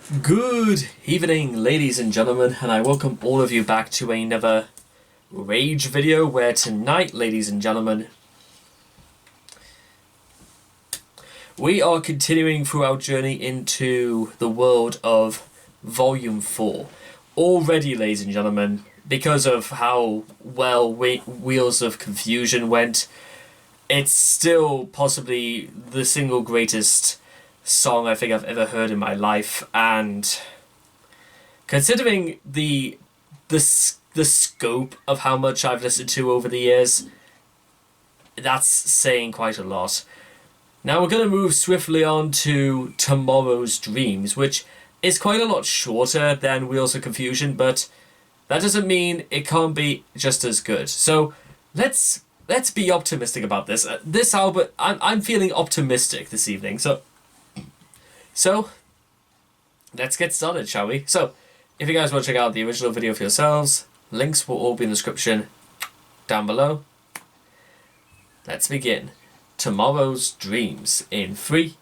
Good evening, ladies and gentlemen, and I welcome all of you back to another Rage video, where tonight, ladies and gentlemen, we are continuing through our journey into the world of Volume 4. Already, ladies and gentlemen, because of how well Wheels of Confusion went, it's still possibly the single greatest song I think I've ever heard in my life, and considering the scope of how much I've listened to over the years, that's saying quite a lot. Now we're going to move swiftly on to Tomorrow's Dreams, which is quite a lot shorter than Wheels of Confusion, but that doesn't mean it can't be just as good. So let's be optimistic about this. This album, I'm feeling optimistic this evening. So, let's get started, shall we? So, if you guys want to check out the original video for yourselves, links will all be in the description down below. Let's begin. Tomorrow's Dreams in 3,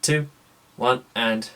2, 1, and...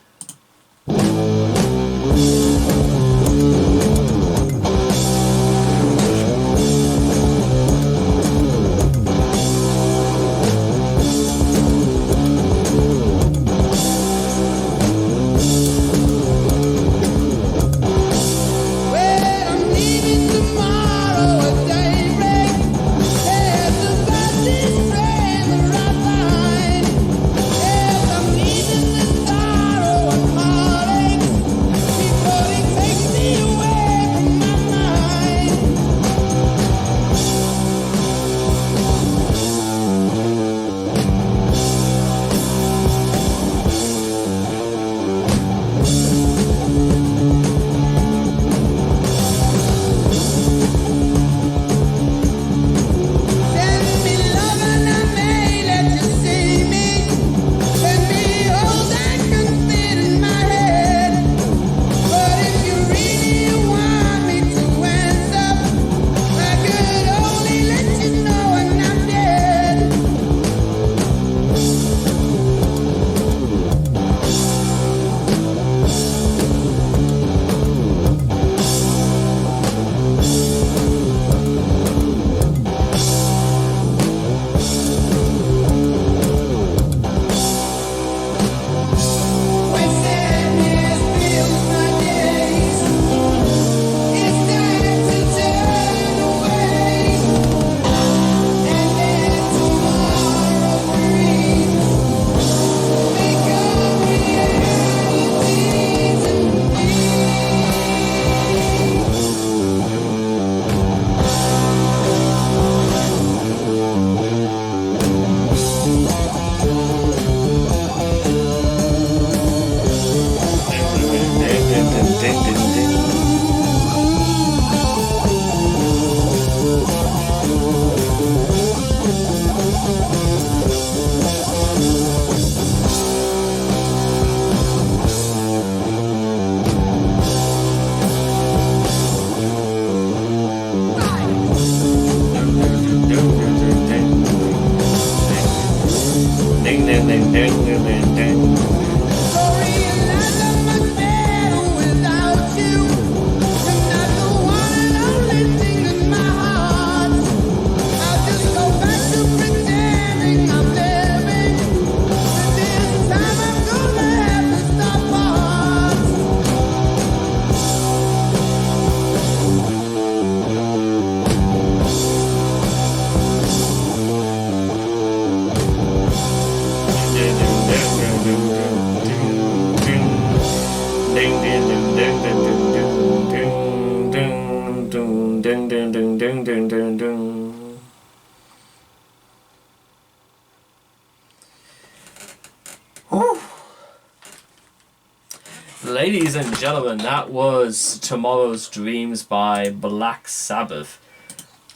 Ladies and gentlemen, that was Tomorrow's Dreams by Black Sabbath.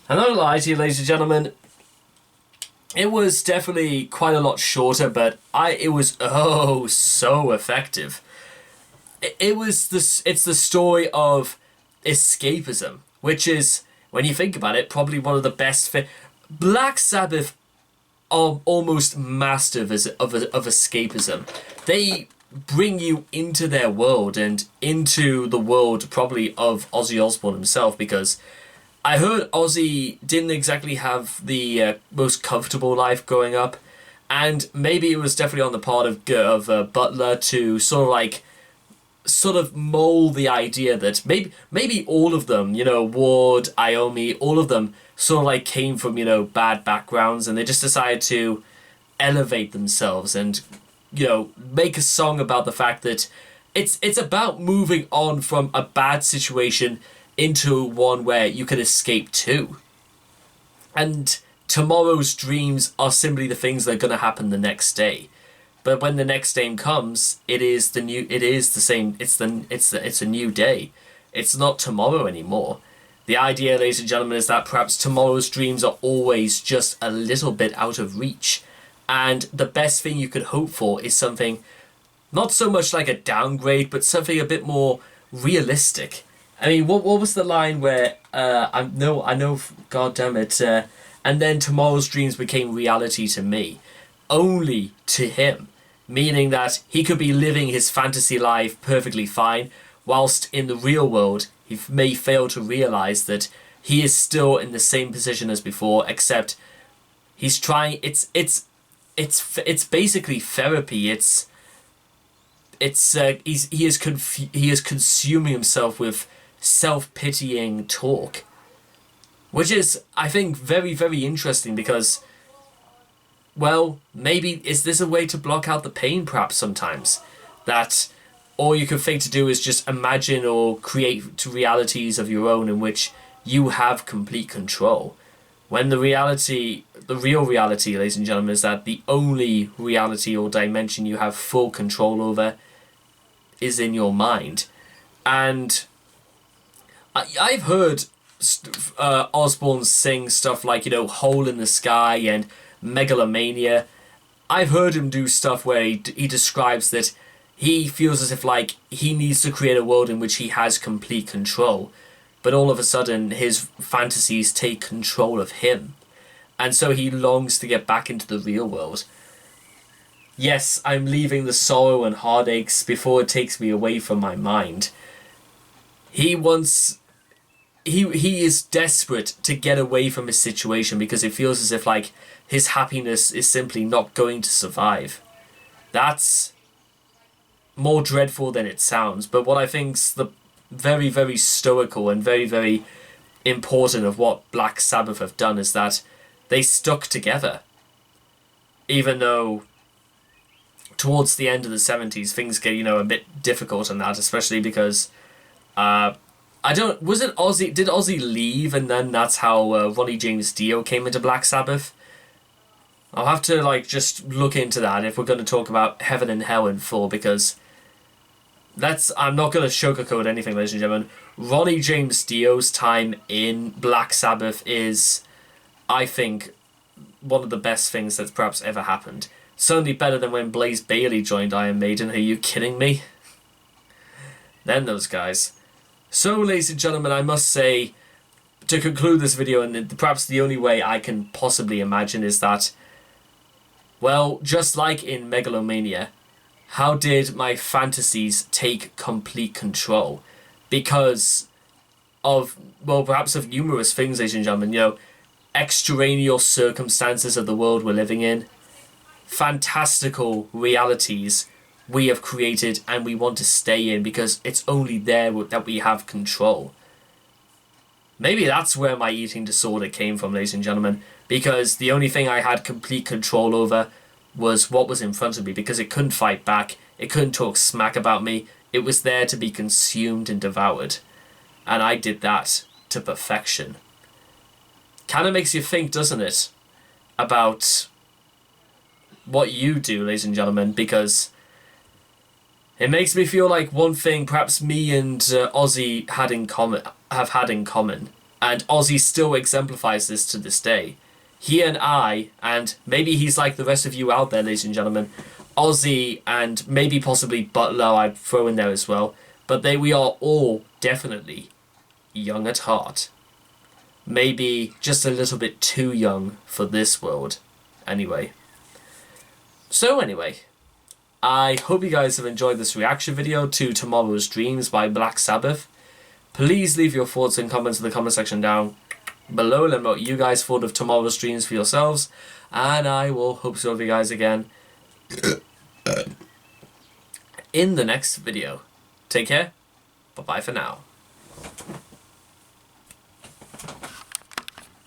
I'm not gonna lie to you, ladies and gentlemen, it was definitely quite a lot shorter, but it was so effective. It's the story of escapism, which is, when you think about it, probably one of the best. Black Sabbath are almost masters of escapism. They bring you into their world and into the world probably of Ozzy Osbourne himself, because I heard Ozzy didn't exactly have the most comfortable life growing up, and maybe it was definitely on the part of Butler to sort of mold the idea that maybe all of them, Ward, Iommi, all of them sort of like came from, bad backgrounds, and they just decided to elevate themselves and, make a song about the fact that it's about moving on from a bad situation into one where you can escape to. And tomorrow's dreams are simply the things that are going to happen the next day. But when the next day comes, it's a new day. It's not tomorrow anymore. The idea, ladies and gentlemen, is that perhaps tomorrow's dreams are always just a little bit out of reach. And the best thing you could hope for is something not so much like a downgrade, but something a bit more realistic. I mean, what was the line where I know, God damn it, and then tomorrow's dreams became reality to me, only to him, meaning that he could be living his fantasy life perfectly fine, whilst in the real world he may fail to realize that he is still in the same position as before, except he's trying. It's basically therapy. He is consuming himself with self-pitying talk, which is, I think, very, very interesting because, well, maybe is this a way to block out the pain perhaps sometimes, that all you can think to do is just imagine or create realities of your own in which you have complete control, when the real reality, ladies and gentlemen, is that the only reality or dimension you have full control over is in your mind. And I've heard Osbourne sing stuff like, Hole in the Sky and Megalomania. I've heard him do stuff where he describes that he feels as if like he needs to create a world in which he has complete control, but all of a sudden his fantasies take control of him, and so he longs to get back into the real world. Yes, I'm leaving the sorrow and heartaches before it takes me away from my mind. He is desperate to get away from his situation because it feels as if like his happiness is simply not going to survive. That's more dreadful than it sounds, but what I think's the very, very stoical and very, very important of what Black Sabbath have done is that they stuck together. Even though towards the end of the 70s things get, a bit difficult on that, especially because did Ozzy leave and then that's how Ronnie James Dio came into Black Sabbath? I'll have to just look into that if we're going to talk about Heaven and Hell in full, because I'm not going to sugarcoat anything, ladies and gentlemen. Ronnie James Dio's time in Black Sabbath is, I think, one of the best things that's perhaps ever happened. Certainly better than when Blaze Bayley joined Iron Maiden. Are you kidding me? Then those guys. So, ladies and gentlemen, I must say, to conclude this video, and perhaps the only way I can possibly imagine is that, well, just like in Megalomania, how did my fantasies take complete control? Because of, well, perhaps of numerous things, ladies and gentlemen, extraneous circumstances of the world we're living in, fantastical realities we have created and we want to stay in because it's only there that we have control. Maybe that's where my eating disorder came from, ladies and gentlemen, because the only thing I had complete control over was what was in front of me, because it couldn't fight back, it couldn't talk smack about me, it was there to be consumed and devoured. And I did that to perfection. Kind of makes you think, doesn't it, about what you do, ladies and gentlemen, because it makes me feel like one thing perhaps me and Ozzy have had in common, and Ozzy still exemplifies this to this day. He and I, and maybe he's like the rest of you out there, ladies and gentlemen, Ozzy and maybe possibly Butler I'd throw in there as well, but we are all definitely young at heart. Maybe just a little bit too young for this world. Anyway. So anyway, I hope you guys have enjoyed this reaction video to Tomorrow's Dreams by Black Sabbath. Please leave your thoughts and comments in the comment section down below. Let me know what you guys thought of Tomorrow's Dreams for yourselves. And I will hope to see you guys again in the next video. Take care. Bye-bye for now.